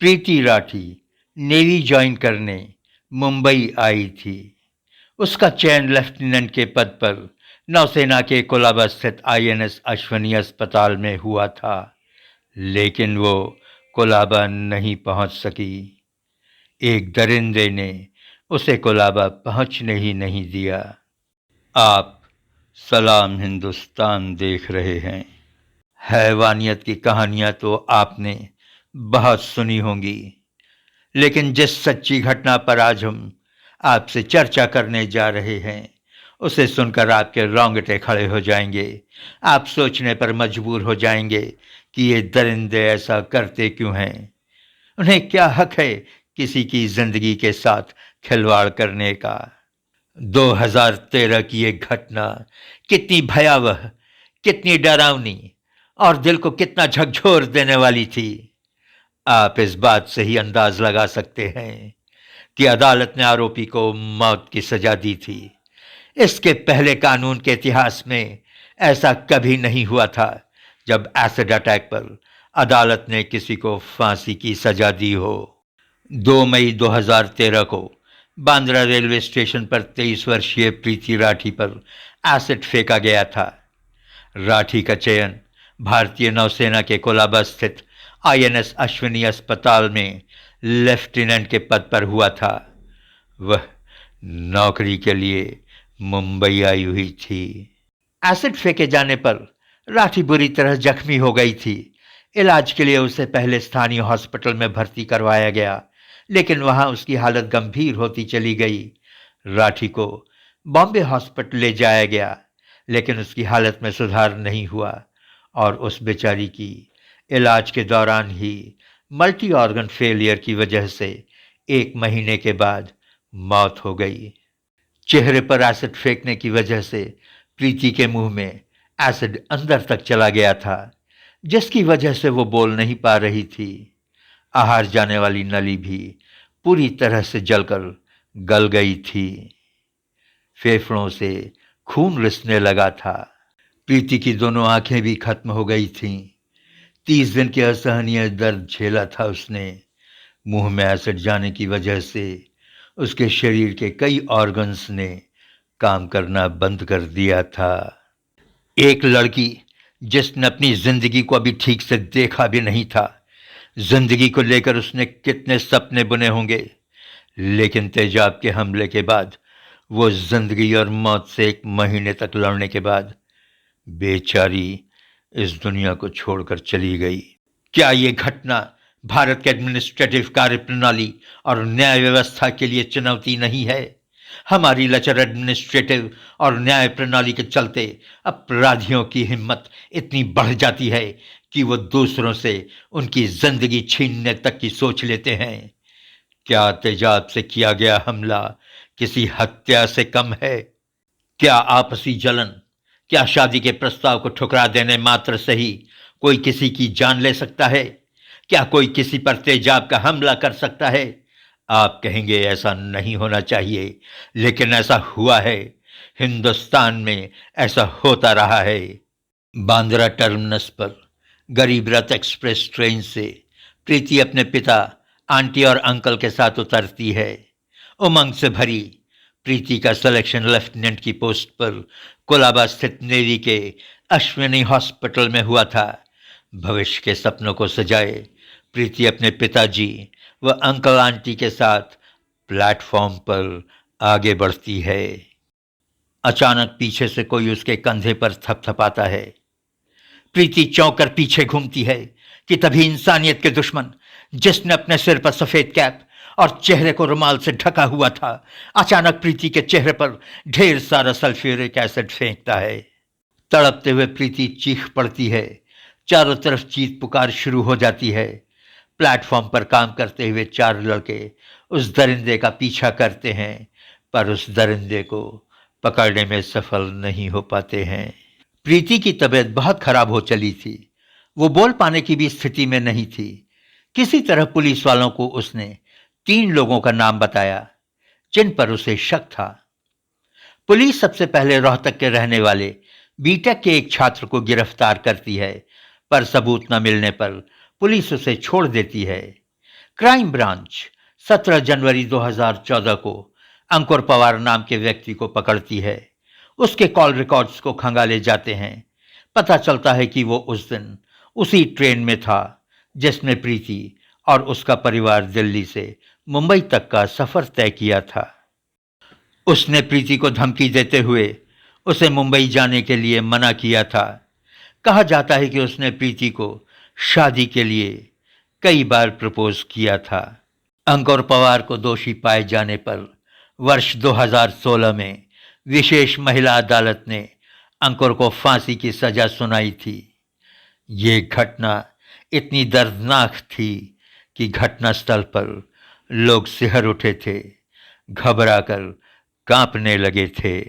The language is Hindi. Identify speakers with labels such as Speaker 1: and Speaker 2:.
Speaker 1: प्रीति राठी नेवी ज्वाइन करने मुंबई आई थी। उसका चयन लेफ्टिनेंट के पद पर नौसेना के कोलाबा स्थित आईएनएस अश्विनी अस्पताल में हुआ था, लेकिन वो कोलाबा नहीं पहुंच सकी। एक दरिंदे ने उसे कोलाबा पहुंचने ही नहीं दिया। आप सलाम हिंदुस्तान देख रहे हैं। हैवानियत की कहानियां तो आपने बहुत सुनी होंगी, लेकिन जिस सच्ची घटना पर आज हम आपसे चर्चा करने जा रहे हैं, उसे सुनकर आपके रोंगटे खड़े हो जाएंगे। आप सोचने पर मजबूर हो जाएंगे कि ये दरिंदे ऐसा करते क्यों हैं। उन्हें क्या हक है किसी की जिंदगी के साथ खिलवाड़ करने का। 2013 की एक घटना कितनी भयावह, कितनी डरावनी और दिल को कितना झकझोर देने वाली थी। आप इस बात से ही अंदाज लगा सकते हैं कि अदालत ने आरोपी को मौत की सजा दी थी। इसके पहले कानून के इतिहास में ऐसा कभी नहीं हुआ था जब एसिड अटैक पर अदालत ने किसी को फांसी की सजा दी हो। 2 मई 2013 को बांद्रा रेलवे स्टेशन पर 23 वर्षीय प्रीति राठी पर एसिड फेंका गया था। राठी का चयन भारतीय नौसेना के कोलाबा स्थित आईएनएस अश्विनी अस्पताल में लेफ्टिनेंट के पद पर हुआ था। वह नौकरी के लिए मुंबई आई हुई थी। एसिड फेंके जाने पर राठी बुरी तरह जख्मी हो गई थी। इलाज के लिए उसे पहले स्थानीय हॉस्पिटल में भर्ती करवाया गया, लेकिन वहां उसकी हालत गंभीर होती चली गई। राठी को बॉम्बे हॉस्पिटल ले जाया गया, लेकिन उसकी हालत में सुधार नहीं हुआ और उस बेचारी की इलाज के दौरान ही मल्टी ऑर्गन फेलियर की वजह से 1 महीने के बाद मौत हो गई। चेहरे पर एसिड फेंकने की वजह से प्रीति के मुंह में एसिड अंदर तक चला गया था, जिसकी वजह से वो बोल नहीं पा रही थी। आहार जाने वाली नली भी पूरी तरह से जलकर गल गई थी। फेफड़ों से खून रिसने लगा था। प्रीति की दोनों आंखें भी खत्म हो गई थीं। 30 दिन के असहनीय दर्द झेला था उसने। मुंह में एसिड जाने की वजह से उसके शरीर के कई ऑर्गन्स ने काम करना बंद कर दिया था। एक लड़की जिसने अपनी जिंदगी को अभी ठीक से देखा भी नहीं था, जिंदगी को लेकर उसने कितने सपने बुने होंगे, लेकिन तेजाब के हमले के बाद वो जिंदगी और मौत से 1 महीने तक लड़ने के बाद बेचारी इस दुनिया को छोड़कर चली गई। क्या ये घटना भारत के एडमिनिस्ट्रेटिव कार्य प्रणाली और न्याय व्यवस्था के लिए चुनौती नहीं है? हमारी लचर एडमिनिस्ट्रेटिव और न्याय प्रणाली के चलते अपराधियों की हिम्मत इतनी बढ़ जाती है कि वो दूसरों से उनकी जिंदगी छीनने तक की सोच लेते हैं। क्या तेजाब से किया गया हमला किसी हत्या से कम है? क्या आपसी जलन, क्या शादी के प्रस्ताव को ठुकरा देने मात्र से ही कोई किसी की जान ले सकता है? क्या कोई किसी पर तेजाब का हमला कर सकता है? आप कहेंगे ऐसा नहीं होना चाहिए, लेकिन ऐसा हुआ है। हिंदुस्तान में ऐसा होता रहा है। बांद्रा टर्मिनस पर गरीब रथ एक्सप्रेस ट्रेन से प्रीति अपने पिता, आंटी और अंकल के साथ उतरती है। उमंग से भरी प्रीति का सिलेक्शन लेफ्टिनेंट की पोस्ट पर कोलाबा स्थित नेवी के अश्विनी हॉस्पिटल में हुआ था। भविष्य के सपनों को सजाए प्रीति अपने पिताजी व अंकल आंटी के साथ प्लेटफॉर्म पर आगे बढ़ती है। अचानक पीछे से कोई उसके कंधे पर थपथपाता है। प्रीति चौंक कर पीछे घूमती है कि तभी इंसानियत के दुश्मन, जिसने अपने सिर पर सफेद कैप और चेहरे को रुमाल से ढका हुआ था, अचानक प्रीति के चेहरे पर ढेर सारा सल्फ्यूरिक एसिड फेंकता है। तड़पते हुए प्रीति चीख पड़ती है। चारों तरफ चीख पुकार शुरू हो जाती है। प्लेटफॉर्म पर काम करते हुए 4 लड़के उस दरिंदे का पीछा करते हैं, पर उस दरिंदे को पकड़ने में सफल नहीं हो पाते हैं। प्रीति की तबीयत बहुत खराब हो चली थी। वो बोल पाने की भी स्थिति में नहीं थी। किसी तरह पुलिस वालों को उसने 3 लोगों का नाम बताया जिन पर उसे शक था। पुलिस सबसे पहले रोहतक के रहने वाले बीटेक के एक छात्र को गिरफ्तार करती है, पर सबूत न मिलने पर पुलिस उसे छोड़ देती है। क्राइम ब्रांच 17 जनवरी 2014 को अंकुर पवार नाम के व्यक्ति को पकड़ती है। उसके कॉल रिकॉर्ड्स को खंगाले जाते हैं। पता चलता है कि वो उस दिन उसी ट्रेन में था जिसमें प्रीति और उसका परिवार दिल्ली से मुंबई तक का सफर तय किया था। उसने प्रीति को धमकी देते हुए उसे मुंबई जाने के लिए मना किया था। कहा जाता है कि उसने प्रीति को शादी के लिए कई बार प्रपोज किया था। अंकुर पवार को दोषी पाए जाने पर वर्ष 2016 में विशेष महिला अदालत ने अंकुर को फांसी की सजा सुनाई थी। ये घटना इतनी दर्दनाक थी कि घटनास्थल पर लोग सिहर उठे थे, घबराकर कांपने लगे थे।